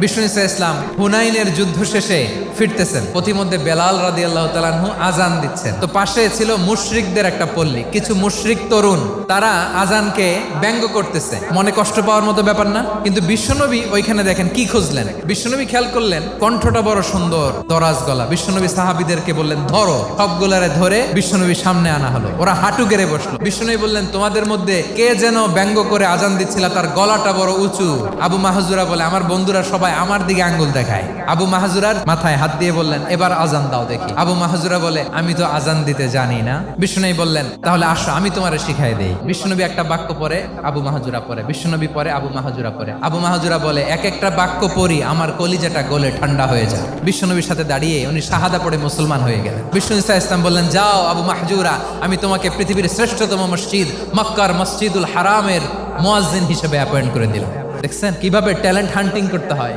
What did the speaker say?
বিষ্ণু ইসলাম হুনাইনের যুদ্ধ শেষে ফিরতেছেন, প্রতিমধ্যে বেলাল রাদিয়াল্লাহু তাআলা আনহু আজান দিচ্ছেন। তো পাশে ছিল মুশরিকদের একটা পল্লী, কিছু মুশরিক তরুণ, তারা আজানকে ব্যঙ্গ করতেছে। মনে কষ্ট পাওয়ার মতো ব্যাপার না, কিন্তু বিশ্বনবী ওইখানে দেখেন কি খুঁজলেন। বিশ্বনবী খেয়াল করলেন কণ্ঠটা বড় সুন্দর, দরাজ গলা। বিশ্বনবী সাহাবীদেরকে বললেন ধরো, সবগুলারে ধরে বিশ্বনবী সামনে আনা হলো। ওরা হাঁটু গেড়ে বসলো। বিশ্বনবী বললেন তোমাদের মধ্যে কে যেন ব্যঙ্গ করে আজান দিচ্ছিল, তার গলাটা বড় উঁচু। আবু মাহজুরা বলে আমার বন্ধুরা সবাই আমার দিকে আঙ্গুল দেখায়। আবু মাহজুরার মাথায় হাত দিয়ে বললেন এবার আজান দাও দেখি। আবু মাহজুরা বলে আমি তো আজান দিতে জানি না। বিশ্বনবী বললেন তাহলে আসো আমি তোমারে শিখাই দেই। বিশ্বনবী একটা বাক্য পরে, আবু মাহজুরা পরে, বিশ্বনবী পরে, আবু মাহজুরা পরে। আবু মাহজুরা বলে এক একটা বাক্য পড়ি আমার কলিজাটা গলে ঠান্ডা হয়ে যায়। বিশ্বনবীর সাথে দাঁড়িয়ে উনি শাহাদা পড়ে মুসলমান হয়ে গেলেন। বিষ্ণু ইসলাম বললেন যাও আবু মাহজুরা, আমি তোমাকে পৃথিবীর শ্রেষ্ঠতম মসজিদ মক্কার মসজিদুল হারামের মুয়াজ্জিন হিসেবে অ্যাপয়েন্ট করে দিলাম। দেখছেন কিভাবে ট্যালেন্ট হান্টিং করতে হয়।